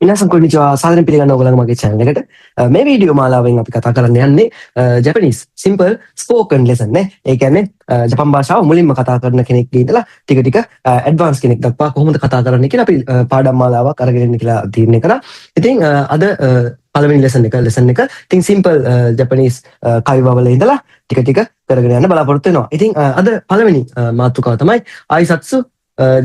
皆さんこんにちは. සාදරයෙන් පිළිගන්නවා ඔයගොල්ලන්ගේ මගේ channel එකට. මේ වීඩියෝ මාලාවෙන් අපි කතා කරන්න යන්නේ Japanese simple spoken lesson නේ. ඒ කියන්නේ ජපන් භාෂාව මුලින්ම කතා කරන කෙනෙක්ගේ ඉඳලා ටික ටික advance කෙනෙක් දක්වා කොහොමද කතා කරන්නේ කියලා අපි පාඩම් මාලාවක් අරගෙන ඉන්න කියලා තීරණය කරා. ඉතින් අද පළවෙනි lesson එක ඉතින් simple Japanese කවිවවල ඉඳලා ටික ටික කරගෙන යන්න බලාපොරොත්තු වෙනවා. ඉතින් අද පළවෙනි මාතෘකාව තමයි ආයිසත්සු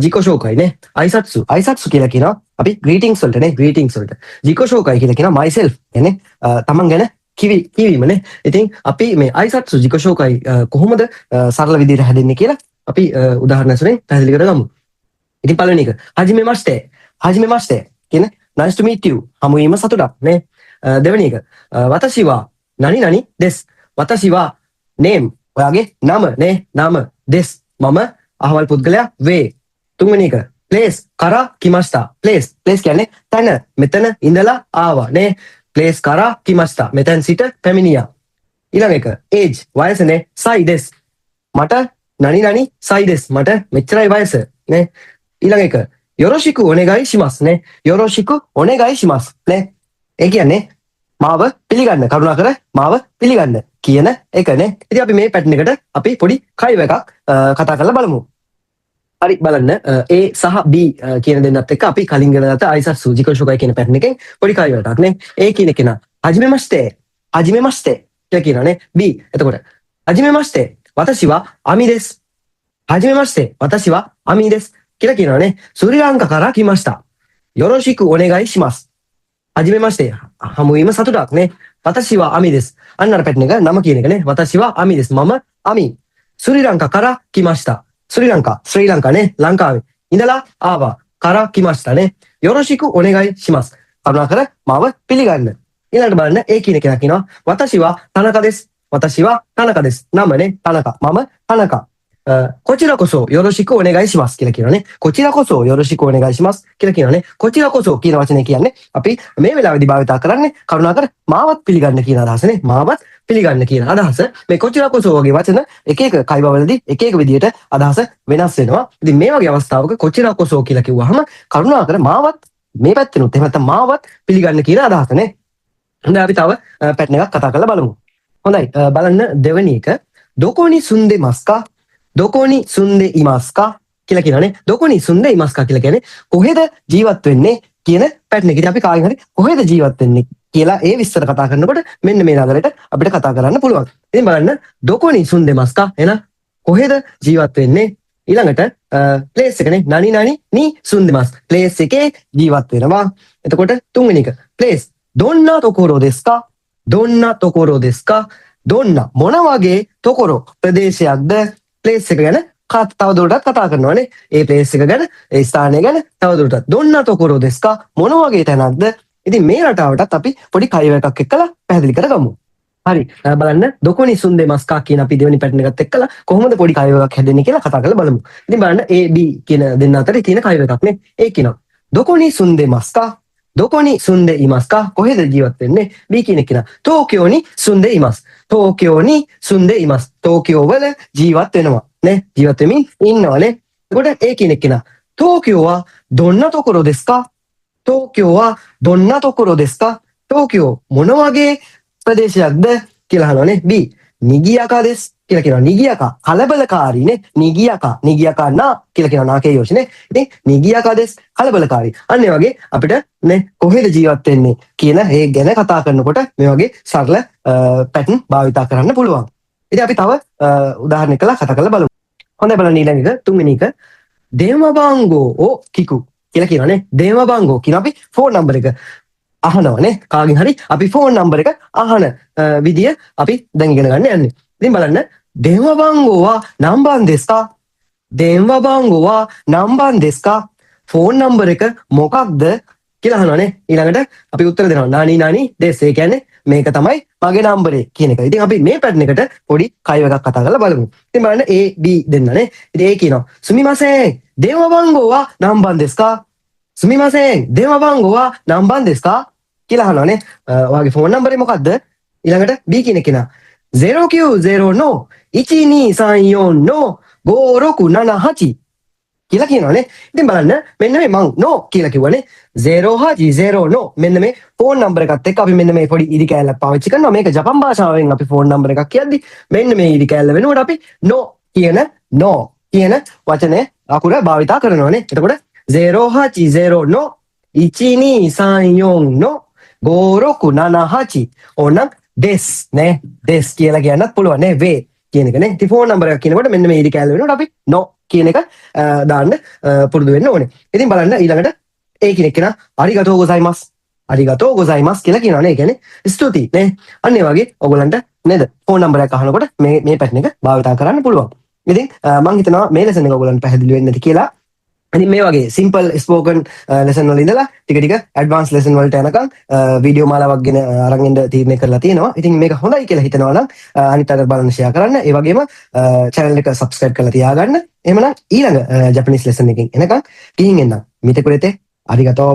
ජිකෝ ෂෝකයි නේ. ආයිසත්සු කියලා කියනවා අපි greetings වලට නේ, greetings වලට. ජිකෝ ෂෝකයි කියලා කියනවා myself කියන්නේ තමන් ගැන කිවීම නේ. ඉතින් අපි මේ ආයිසත්සු ජිකෝ ෂෝකයි කොහොමද සරල විදිහට හැදෙන්නේ කියලා අපි උදාහරණ වශයෙන් පැහැදිලි කරගමු. ඉතින් පළවෙනි එක හාජිමේ කියන nice to meet you හමු වීම සතුටක් නේ. දෙවෙනි එක වතසි වා නනි දෙස්. වතසි වා name ඔයාගේ නම නේ, නම දෙස් මම අහවල් පුද්ගලයා වේ. තුන්වෙනි එක place කරා කිමස්තා. place කියන්නේ තැන, මෙතන ඉඳලා ආවා නේ. place කරා කිමස්තා මෙතෙන් සිට පැමිණියා. ඊළඟ එක age වයස නේ. සයි දෙස් මට නනි සයි දෙස් මට මෙච්චරයි වයස නේ. ඊළඟ එක යොරොෂිකු ඔනෙගයි ශිමස් නේ. යොරොෂිකු ඔනෙගයි ශිමස් නේ. ඒ කියන්නේ මාව පිළිගන්න, කරුණාකර මාව පිළිගන්න කියන එක නේ. ඉතින් අපි මේ පැටර්න් එකට අපි පොඩි කයිව එකක් කතා කරලා බලමු. හරි බලන්න A සහ B කියන දෙන්නත් එක්ක අපි කලින් ගලගත්ත ආයිසත්සු ජිකෝ ෂෝකයි කියන පැටර්න් එකෙන් පොඩි කයිව එකක් නේ. A කියන කෙනා හජිමෙමස්තේ කියලා කියනවා නේ. B එතකොට හජිමෙමස්තේ වතසි වා අමි දෙස්. හජිමෙමස්තේ වතසි වා අමි දෙස් කියලා කියනවා නේ. ශ්‍රී ලංකා කරා කිමස්තා. යොරොෂිකු ඔනෙගයි ශිමස්. හජිමෙමස්තේ හමු වීම සතුටක් නේ. වතසි වා අමි දෙස්. අන්න අර පැටර්න් එක නම කියන එක නේ. වතසි වා අමි දෙස් මම අමි. ශ්‍රී ලංකා කරා කිමස්තා. ශ්‍රී ලංකා නේ, ලංකාවේ ඉඳලා ආවා. කරා කිමස්තා නේ. යොරොෂිකු ඔනෙගයි ශිමස් කරුණාකර මාව පිළිගන්න. ඊළඟට බලන්න ඒ කියන කෙනා කියනවා වතසි වා තනකා දෙස්. වතසි වා තනකා දෙස් නම නේ, තනකා මම තනකා. කොචිරා කොසෝ යොරොෂිකු ඔනෙගයි ශිමස් කියලා කියනවානේ. කොචිරා කොසෝ යොරොෂිකු ඔනෙගයි ශිමස් කියලා කියනවානේ. කොචිරා කොසෝ කියන වචනේ කියන්නේ අපි මේ වෙලාවේදී භාවිතා කරන්නේ කරුණාකර මාවත් පිළිගන්න කියන අදහසනේ. මාවත් පිළිගන්න කියන අදහස. මේ කොචිරා කොසෝ වගේ වචන එක එක කයිබවලදී එක එක විදියට අදහස වෙනස් වෙනවා. ඉතින් මේ වගේ අවස්ථාවක කොචිරා කොසෝ කියලා කිව්වහම කරුණාකර මාවත් මේ පැත්තෙනුත් එහෙම නැත්නම් මාවත් පිළිගන්න කියන අදහසනේ. හොඳයි අපි තව පැටර්න් එකක් කතා කරලා බලමු. හොඳයි බලන්න දෙවෙනි එක දොකොනි සුන්දේ මස්කා. දොකොනි සුන්දේ ඉමස්කා කියලා කියනවානේ. දොකොනි සුන්දේ ඉමස්කා කියලා කියන්නේ කොහෙද ජීවත් වෙන්නේ කියන පැටර්න් එක. ඉතින් අපි කාගෙන් හරි කොහෙද ජීවත් වෙන්නේ කියලා ඒ විස්තර කතා කරනකොට මෙන්න මේ නගරයට අපිට කතා කරන්න පුළුවන්. ඉතින් බලන්න දොකොනි සුන්දේ මස්කා එන කොහෙද ජීවත් වෙන්නේ. ඊළඟට ප්ලේස් එකනේ නනි සුන්දේ මස්. ප්ලේස් එකේ ජීවත් වෙනවා. එතකොට තුන්වෙනි එක ප්ලේස් දොන්නා තොකොරෝ දෙස්කා. දොන්නා තොකොරෝ දෙස්කා. දොන්නා මොන වගේ තොකොරෝ ප්‍රදේශයක්ද. ප්ලේස් එක ගැන තවදුරටත් කතා කරනවානේ. ඒ ප්ලේස් එක ගැන, ඒ ස්ථානය ගැන තවදුරටත් දොන්නා තොකොරෝ දෙස්කා මොන වගේ තැනක්ද. ඉතින් මේ රටාවටත් අපි පොඩි කයිව එකක් එක්කලා පැහැදිලි කරගමු. හරි බලන්න දොකොනි සුන්දේ මස්කා කියන අපි දෙවෙනි පැටර්න් එකත් එක්කලා කොහොමද පොඩි කයිව එකක් හැදෙන්නේ කියලා කතා කරලා බලමු. ඉතින් බලන්න A B කියන දෙන්න අතරේ තියෙන කයිව එකක් නේ. ඒ කියනවා දොකොනි සුන්දේ මස්කා. දොකොනි සුන්දේ ඉමස්කා කොහෙද ජීවත් වෙන්නේ. B කියන කෙනා ටෝකියෝනි සුන්දේ ඉමස්. ටෝකියෝනි සුන්දේ ඉමස්. ටෝකියෝ වල ජීවත් වෙනවා නේ. ජීවත් වෙමින් ඉන්නවානේ. එතකොට A කියන කෙනා ටෝකියෝ වා දොන්නා තොකොරෝ දෙස්කා. ටෝකියෝ වා දොන්නා තොකොරෝ දෙස්කා. ටෝකියෝ මොන වගේ ප්‍රදේශයක්ද කියලා අහනවානේ. B නිගියාකා දෙස් කියලා කියනවා. නිගියාකා කලබලකාරී නේ. නිගියාකා නා කියලා කියනවා. නාකේ යෝෂනේ. ඉතින් නිගියාකා දෙස් කලබලකාරී. අන්න ඒ වගේ අපිට නේ කොහෙද ජීවත් වෙන්නේ කියන ඒ ගැන කතා කරනකොට මේ වගේ සරල පැටර්න් භාවිතා කරන්න පුළුවන්. ඉතින් අපි තව උදාහරණයක් කතා කරලා බලමු. හොඳයි බලන්න ඊළඟ එක තුන්වෙනි එක දේමබංගෝ ඕ කිකු කියලා කියනවානේ. දේමබංගෝ කියන අපි ෆෝන් නම්බර් එක අහනවානේ. කාගෙන් හරි අපි ෆෝන් නම්බර් එක අහන විදිය අපි දැන් ඉගෙන ගන්න යන්නේ. ඉතින් බලන්න දේමබංගෝ වා නම්බන් දෙස්කා. දේමබංගෝ වා නම්බන් දෙස්කා ෆෝන් නම්බර් එක මොකක්ද කියලා අහනවානේ. ඊළඟට අපි උත්තර දෙනවා නනි දෙස්. ඒ කියන්නේ මේක තමයි මගේ නම්බරේ කියන එක. ඉතින් අපි මේ පැටර්න් එකට පොඩි කයිව එකක් කතා කරලා බලමු. ඉතින් බලන්න A B දෙන්නනේ. ඉතින් A කියනවා සුමිමාසෙන් දේමබංගෝ වා නම්බන් දෙස්කා. සුමිමාසෙන් දේමබංගෝ වා නම්බන් දෙස්කා කියලා අහනවානේ. ඔයාගේ ෆෝන් නම්බරේ මොකක්ද. ඊළඟට B කියන කෙනා 090 1234 5678 කියලා කියනවානේ. ඉතින් බලන්න මෙන්න මේ මං no කියලා කිව්වනේ 0 හා 0 no මෙන්න මේ ෆෝන් නම්බර් එකත් එක්ක අපි මෙන්න මේ පොඩි ඉදි කෑල්ලක් පාවිච්චි කරනවා. මේක ජපන් භාෂාවෙන් අපි ෆෝන් නම්බර් එකක් කියද්දි මෙන්න මේ ඉදි කෑල්ල වෙනකොට අපි no කියන වචනේ අකුර භාවිතා කරනවානේ. එතකොට 0 හා 0 no 1 2 3 4 no 5 6 7 8 ඕනනම් des නේ des කියලා කියන්නත් පුළුවන් නේ වේ කියන එක නේ. ඉතින් ෆෝන් නම්බර් එකක් කියනකොට මෙන්න මේ ඉදි කෑල්ල වෙනකොට අපි no කියන එක දාන්න පුරුදු වෙන්න ඕනේ. ඉතින් බලන්න ඊළඟට ඒ කෙනෙක් කෙනා අරිගතෝ ගොසයිමස් කියලා කියනවා නේ. ඒ කියන්නේ ස්තුතියි නේ. අන්න ඒ වගේ ඔයගලන්ට නේද ෆෝන් නම්බර් එක අහනකොට මේ පැටර්න් එක භාවිතා කරන්න පුළුවන්. ඉතින් මම හිතනවා මේ ලෙසන් එක ඔයගලන්ට පැහැදිලි වෙන්නේ නැති කියලා. ඉතින් මේ වගේ සිම්පල් ස්පෝකන් ලෙසන් වල ඉඳලා ටික ටික ඇඩ්වාන්ස් ලෙසන් වලට යනකම් වීඩියෝ මාලාවක් ගෙන අරන් එන්න තීරණය කරලා තියෙනවා. ඉතින් මේක හොඳයි කියලා හිතනවා නම් අනිත් අයට බලන්න ෂෙයා කරන්න. ඒ වගේම channel එක subscribe කරලා තියාගන්න. එහෙමනම් ඊළඟ ජපනිස් ලෙසන් එකකින් එනකම් ගිහින් එන්නම්. මිතෙ කුරෙතේ අරිගතෝ